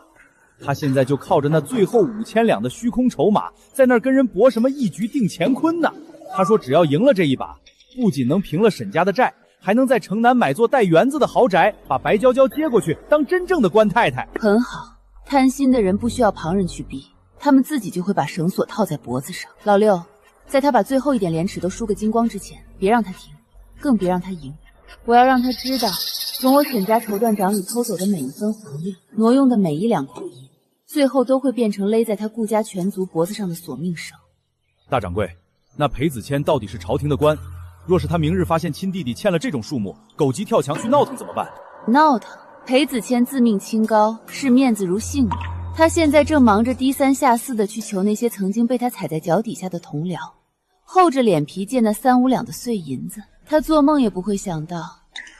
他现在就靠着那最后5000两的虚空筹码，在那儿跟人搏什么一局定乾坤呢？他说只要赢了这一把，不仅能平了沈家的债，还能在城南买座带园子的豪宅，把白娇娇接过去当真正的官太太。很好，贪心的人不需要旁人去逼，他们自己就会把绳索套在脖子上。老六，在他把最后一点廉耻都输个精光之前，别让他停，更别让他赢。我要让他知道，从我沈家绸缎掌里偷走的每一分红利，挪用的每1两库银，最后都会变成勒在他顾家全族脖子上的索命绳。大掌柜，那裴子谦到底是朝廷的官，若是他明日发现亲弟弟欠了这种数目，狗急跳墙去闹腾怎么办？闹腾？裴子谦自命清高，视面子如性命。他现在正忙着低三下四的去求那些曾经被他踩在脚底下的同僚，厚着脸皮借那3、5两的碎银子。他做梦也不会想到，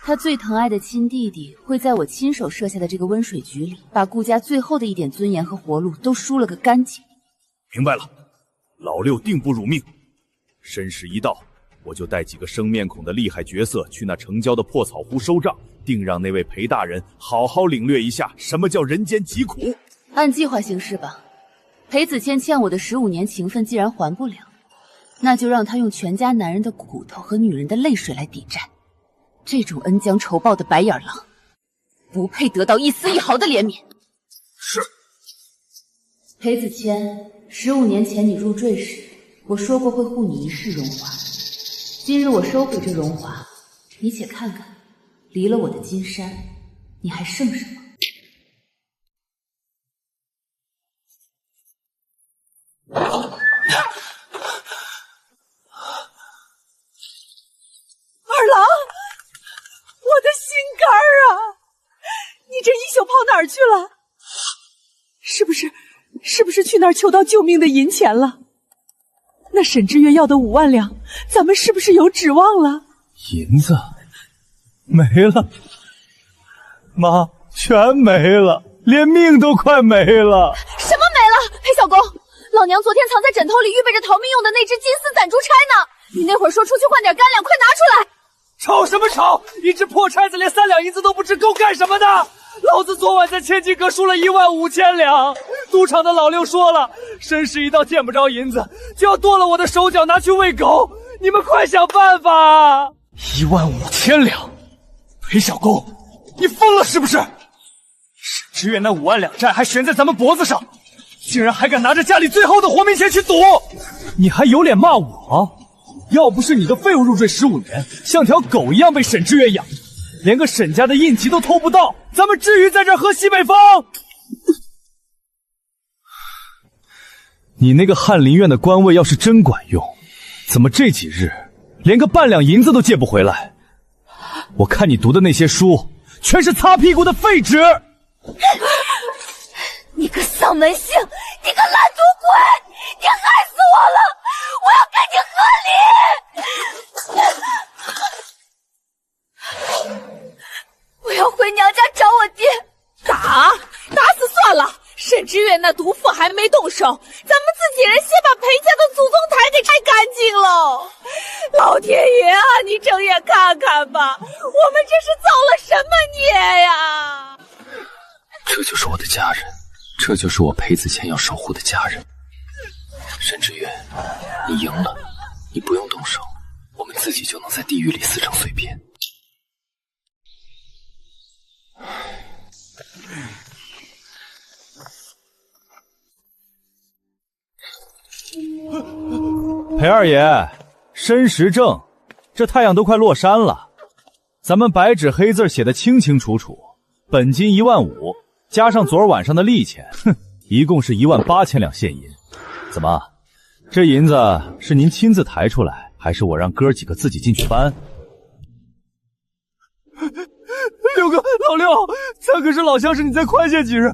他最疼爱的亲弟弟会在我亲手设下的这个温水局里，把顾家最后的一点尊严和活路都输了个干净。明白了，老六定不辱命。申时一到，我就带几个生面孔的厉害角色去那城郊的破草湖收账，定让那位裴大人好好领略一下什么叫人间疾苦。按计划行事吧。裴子谦欠我的15年情分既然还不了，那就让他用全家男人的骨头和女人的泪水来抵债。这种恩将仇报的白眼狼，不配得到一丝一毫的怜悯。是。裴子谦，15年前你入赘时，我说过会护你一世荣华。今日我收回这荣华，你且看看，离了我的金山，你还剩什么？二郎，我的心肝哪儿去了？是不是去那儿求到救命的银钱了？那沈之月要的5万两，咱们是不是有指望了？银子没了，妈，全没了，连命都快没了。什么没了？裴小公，老娘昨天藏在枕头里预备着逃命用的那只金丝攒珠钗呢。你那会儿说出去换点干粮，快拿出来！吵什么吵？一只破钗子连3两银子都不值，够干什么的？老子昨晚在千金阁输了15000两，赌场的老六说了，申时一到见不着银子，就要剁了我的手脚拿去喂狗。你们快想办法！15000两，裴小公，你疯了是不是？沈之月那5万两债还悬在咱们脖子上，竟然还敢拿着家里最后的活命钱去赌！你还有脸骂我？要不是你个废物入赘15年，像条狗一样被沈之月养，连个沈家的印旗都偷不到，咱们至于在这儿喝西北风？你那个翰林院的官位要是真管用，怎么这几日连个半两银子都借不回来？我看你读的那些书，全是擦屁股的废纸！你个丧门星，你个烂赌鬼，你害死我了！我要跟你和离！我要回娘家找我爹。打死算了，沈之月那毒妇还没动手，咱们自己人先把裴家的祖宗台给拆干净喽！老天爷啊，你睁眼看看吧，我们这是造了什么孽呀！这就是我的家人，这就是我裴子谦要守护的家人。沈之月，你赢了，你不用动手，我们自己就能在地狱里撕成碎片。裴二爷，申时正，这太阳都快落山了，咱们白纸黑字写的清清楚楚，本金15000，加上昨儿晚上的利钱，一共是18000两现银。怎么，这银子是您亲自抬出来，还是我让哥几个自己进去搬？六哥，老六，咱可是老相识，你再宽限几日。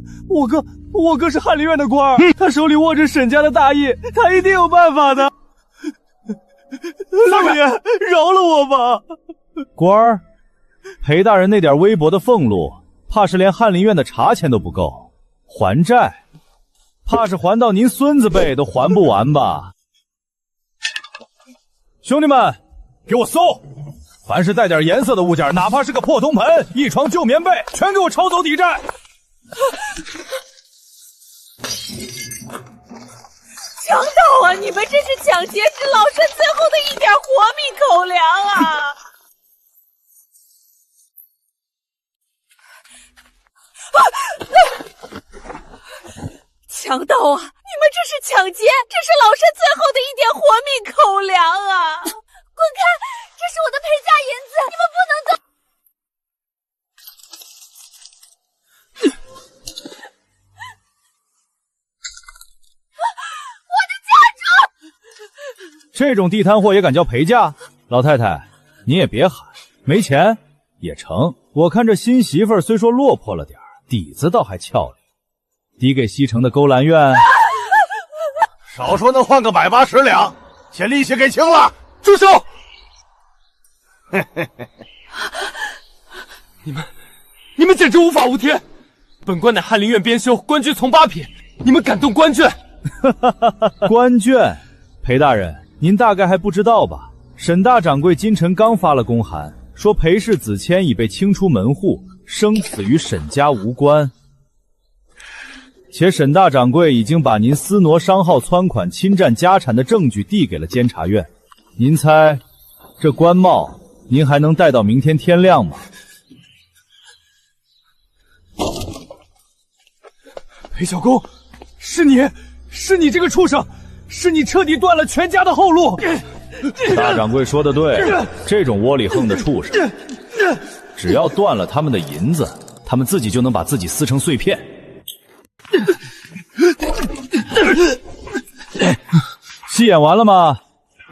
我哥是翰林院的官，他手里握着沈家的大义，他一定有办法的。六爷，饶了我吧！官儿，裴大人那点微薄的俸禄，怕是连翰林院的茶钱都不够。还债，怕是还到您孙子辈都还不完吧？兄弟们，给我搜！凡是带点颜色的物件，哪怕是个破铜盆、一床旧棉被，全给我抄走抵债！强盗啊！你们这是抢劫之老身最后的一点活命口粮啊！强盗啊！你们这是抢劫，这是老身最后的一点活命口粮啊！滚开！这是我的裴家银子，你们不能动！我的家主！这种地摊货也敢叫裴家？老太太，你也别喊，没钱也成。我看这新媳妇儿虽说落魄了点，底子倒还俏丽。抵给西城的勾栏院，少说能换个180两，先利息给清了。住手！你们简直无法无天！本官乃翰林院编修，官居从8品，你们敢动官眷？官眷，裴大人，您大概还不知道吧？沈大掌柜今晨刚发了公函，说裴氏子谦已被清出门户，生死与沈家无关。且沈大掌柜已经把您私挪商号窜款、侵占家产的证据递给了监察院。您猜，这官帽您还能戴到明天天亮吗？裴小公，是你这个畜生，是你彻底断了全家的后路。大掌柜说的对，这种窝里横的畜生，只要断了他们的银子，他们自己就能把自己撕成碎片。戏演完了吗？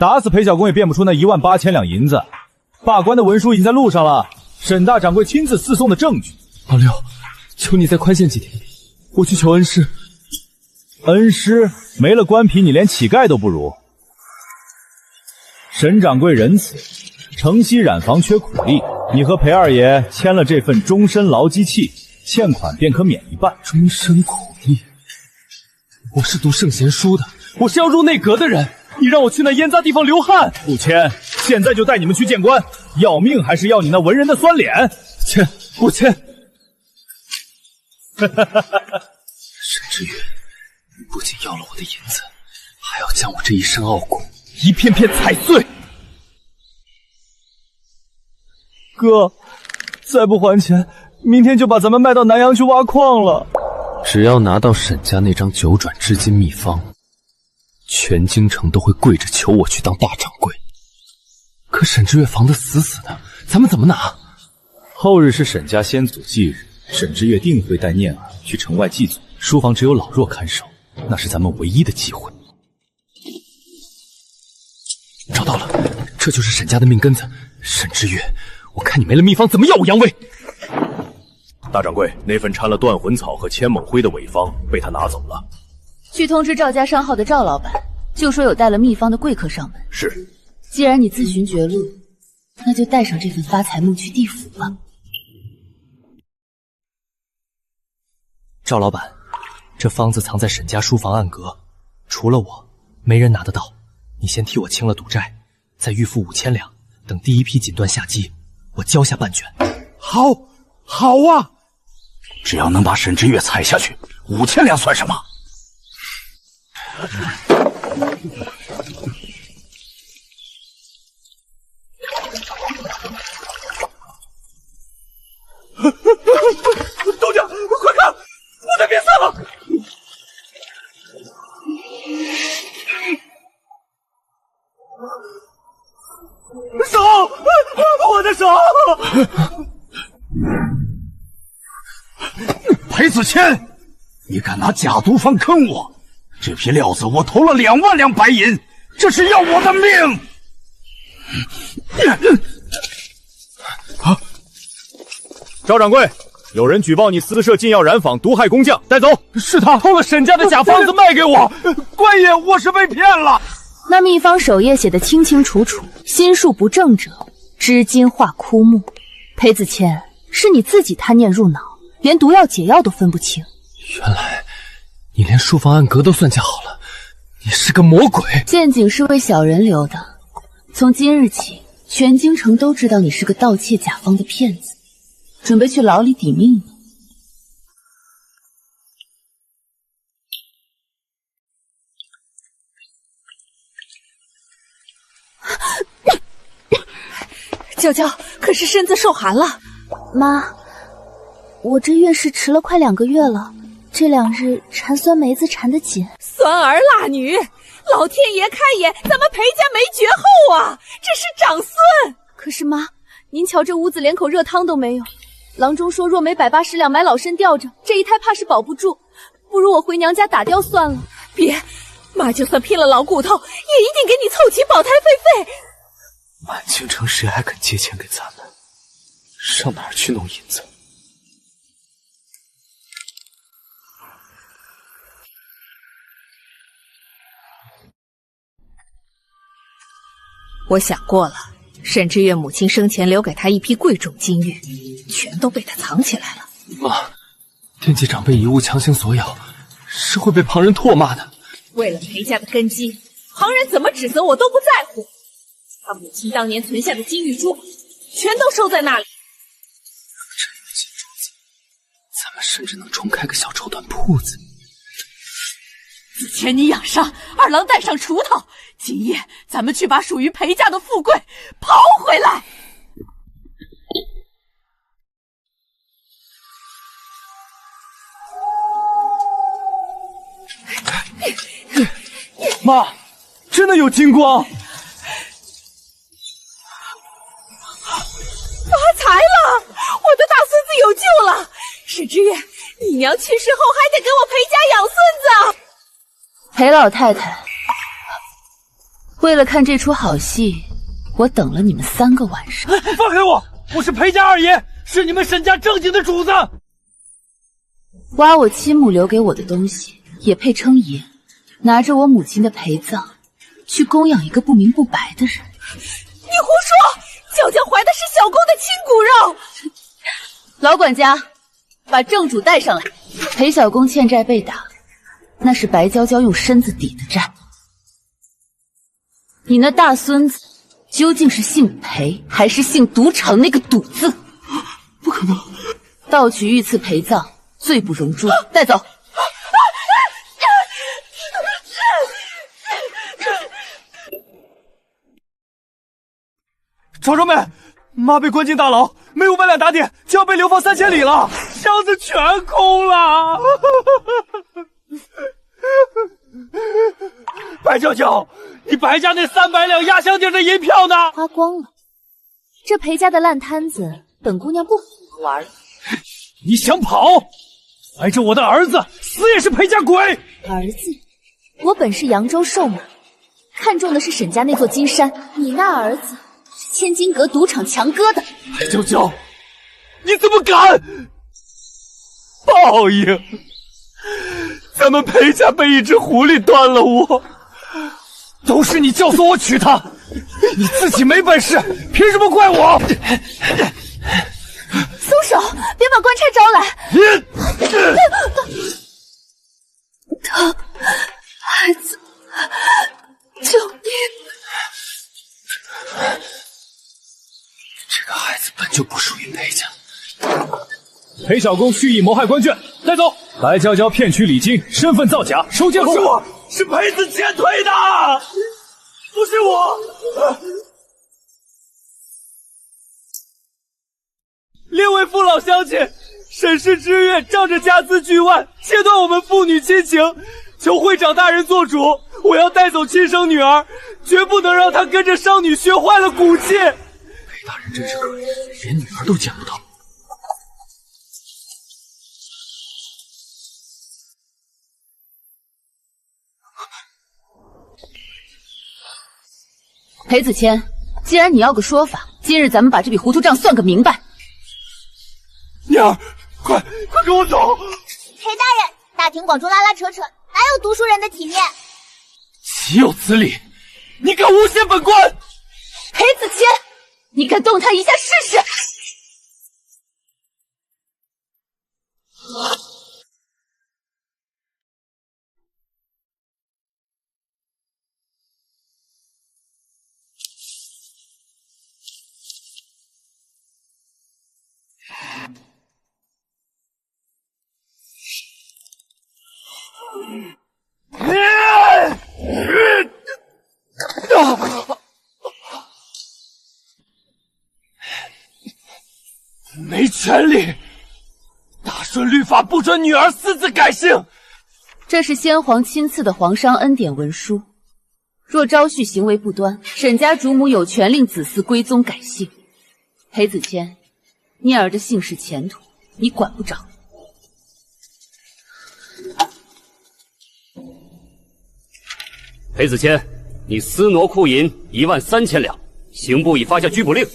打死裴小公也变不出那18000两银子。罢官的文书已经在路上了，沈大掌柜亲自赐送的证据。老六，求你再宽限几天，我去求恩师。恩师没了官皮，你连乞丐都不如。沈掌柜仁慈，城西染坊缺苦力，你和裴二爷签了这份终身劳基契，欠款便可免一半。终身苦力？我是读圣贤书的，我是要入内阁的人，你让我去那烟杂地方流汗？不签，现在就带你们去见官，要命还是要你那文人的酸脸？签，不签。沈之月，你不仅要了我的银子，还要将我这一身傲骨一片片踩碎。哥，再不还钱，明天就把咱们卖到南阳去挖矿了。只要拿到沈家那张九转织金秘方，全京城都会跪着求我去当大掌柜。可沈之月防得死死的，咱们怎么拿？后日是沈家先祖忌日，沈之月定会带念儿去城外祭祖。书房只有老弱看守，那是咱们唯一的机会。找到了，这就是沈家的命根子。沈之月，我看你没了秘方，怎么耀武扬威？大掌柜，那份掺了断魂草和千猛灰的伪方被他拿走了。去通知赵家商号的赵老板，就说有带了秘方的贵客上门。是。既然你自寻绝路，那就带上这份发财木去地府吧。赵老板，这方子藏在沈家书房暗阁，除了我，没人拿得到。你先替我清了赌债，再预付5000两，等第一批锦缎下机，我交下半卷。好啊！只要能把沈之月踩下去，5000两算什么？东家，快看，我的变色了！手，我的手！裴子谦，你敢拿假毒方坑我？这批料子我投了2万两白银，这是要我的命！赵掌柜，有人举报你私设禁药染坊，毒害工匠，带走。是他偷了沈家的假方子卖给我，官爷，我是被骗了。那秘方首页写得清清楚楚，心术不正者，织金化枯木。裴子谦，是你自己贪念入脑，连毒药解药都分不清。原来你连书房暗阁都算计好了，你是个魔鬼！陷阱是为小人留的，从今日起，全京城都知道你是个盗窃甲方的骗子，准备去牢里抵命吗？娇娇可是身子受寒了。妈，我这月事迟了快2个月了，这2日馋酸梅子馋得紧。酸儿辣女，老天爷开眼，咱们裴家没绝后啊！这是长孙。可是妈，您瞧这屋子连口热汤都没有。郎中说若没180两买老参吊着，这一胎怕是保不住，不如我回娘家打掉算了。别，妈就算拼了老骨头，也一定给你凑齐保胎费费。满京城谁还肯借钱给咱们？上哪儿去弄银子？我想过了，沈之月母亲生前留给他一批贵重金玉，全都被他藏起来了。妈，惦记长辈遗物强行索要，是会被旁人唾骂的。为了裴家的根基，旁人怎么指责我都不在乎。他母亲当年存下的金玉珠宝，全都收在那里。这有金珠子，咱们甚至能重开个小绸缎铺子。子谦，你养伤，二郎带上锄头，今夜咱们去把属于裴家的富贵刨回来。妈，真的有金光！发财了！我的大孙子有救了！沈之月，你娘去世后还得给我裴家养孙子。裴老太太，为了看这出好戏，我等了你们3个晚上。放开我！我是裴家二爷，是你们沈家正经的主子。挖我亲母留给我的东西，也配称爷？拿着我母亲的陪葬，去供养一个不明不白的人？你胡说！娇娇怀的是小公的亲骨肉。老管家，把正主带上来。裴小公欠债被打，那是白娇娇用身子抵的债。你那大孙子究竟是姓裴，还是姓赌场那个赌字？不可能！盗取御赐陪葬，罪不容诛，带走。长州妹，妈被关进大牢，没500两打点，就要被流放3000里了，箱子全空了。白娇娇，你白家那300两压箱底的银票呢？花光了。这裴家的烂摊子，本姑娘不和玩了。你想跑？怀着我的儿子，死也是裴家鬼。儿子，我本是扬州瘦马，看中的是沈家那座金山，你那儿子是千金阁赌场强哥的。白娇娇，你怎么敢？报应！咱们裴家被一只狐狸端了窝，都是你教唆我娶她，你自己没本事，凭什么怪我？松手，别把官差招来！他，孩子，救命！这个孩子本就不属于裴家。裴小公蓄意谋害官眷，带走。白娇娇骗取礼金，身份造假，收监后。不是我，是裴子谦推的，不是我。列位父老乡亲，沈氏之约仗着家资巨万，切断我们父女亲情，求会长大人做主，我要带走亲生女儿，绝不能让她跟着商女学坏了骨气。裴大人真是可怜，连女儿都见不到。裴子谦，既然你要个说法，今日咱们把这笔糊涂账算个明白。娘儿，快跟我走！裴大人，大庭广众拉拉扯扯，哪有读书人的体面？岂有此理！你敢诬陷本官！裴子谦，你敢动他一下试试？没权利！大顺律法不准女儿私自改姓。这是先皇亲赐的皇商恩典文书，若昭旭行为不端，沈家主母有权令子嗣归宗改姓。裴子谦，念儿的姓氏前途，你管不着。裴子谦，你私挪库银13000两，刑部已发下拘捕令。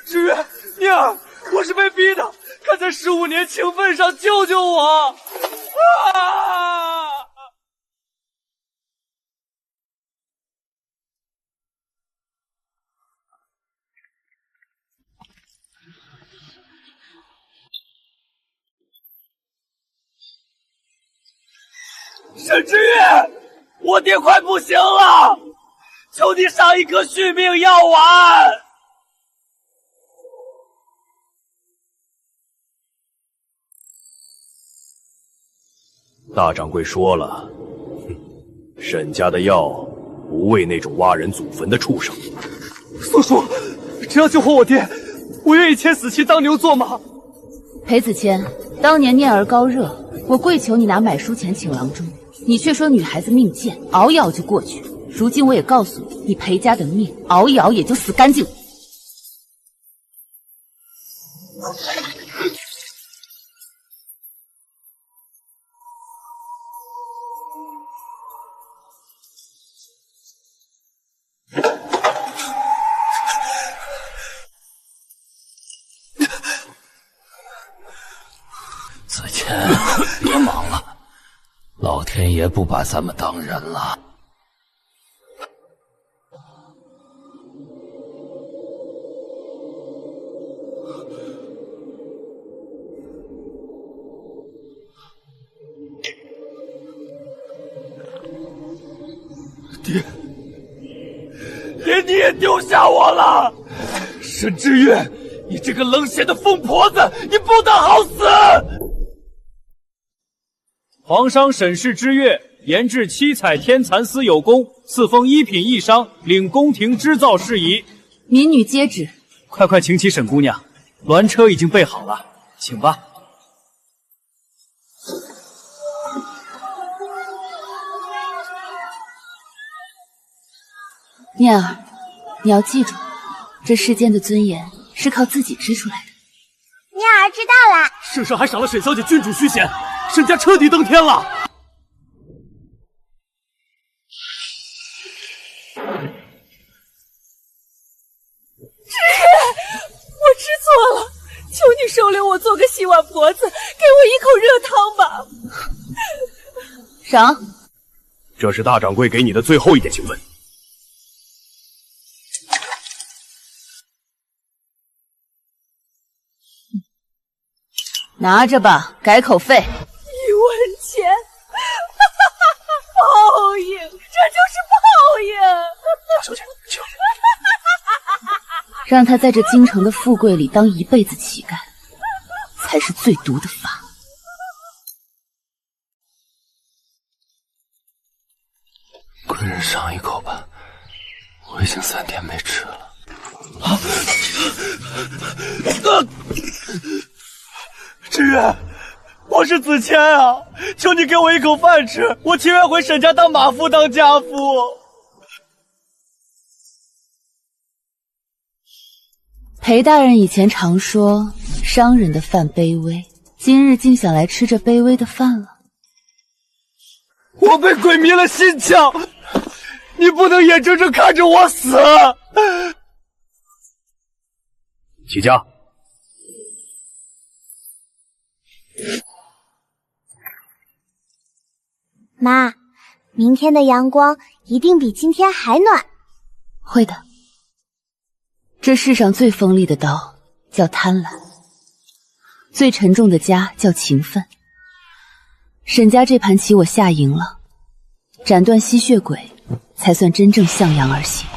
知月，念儿，我是被逼的，看在15年情分上，救救我！啊！沈知月，我爹快不行了，求你上一颗续命药丸。大掌柜说了，沈家的药不为那种挖人祖坟的畜生。宋叔，只要救活我爹，我愿意签死期当牛做马。裴子谦，当年念儿高热，我跪求你拿买书钱请郎中，你却说女孩子命贱，熬一熬就过去。如今我也告诉你，你裴家的命熬一熬也就死干净了。子谦，别忙了，老天爷不把咱们当人了。爹，连你也丢下我了！沈之月，你这个冷血的疯婆子，你不得好死！皇商沈氏之月，研制七彩天蚕丝有功，赐封一品一商，领宫廷织造事宜。民女接旨。快请起沈姑娘，銮车已经备好了，请吧。念儿，你要记住，这世间的尊严是靠自己织出来的。念儿知道了。圣上还赏了沈小姐郡主虚衔，沈家彻底登天了。知月，我知错了，求你收留我做个洗碗婆子，给我一口热汤吧。赏。这是大掌柜给你的最后一点情分。拿着吧，改口费。1文钱，报应，这就是报应。大小姐，请。让他在这京城的富贵里当一辈子乞丐，才是最毒的法。贵人尝一口吧，我已经3天没吃了。知月，我是子谦啊，求你给我一口饭吃，我情愿回沈家当马夫当家夫。裴大人以前常说商人的饭卑微，今日竟想来吃这卑微的饭了。我被鬼迷了心窍，你不能眼睁睁看着我死。起驾。妈，明天的阳光一定比今天还暖。会的。这世上最锋利的刀叫贪婪，最沉重的枷叫情分。沈家这盘棋我下赢了，斩断吸血鬼，才算真正向阳而行。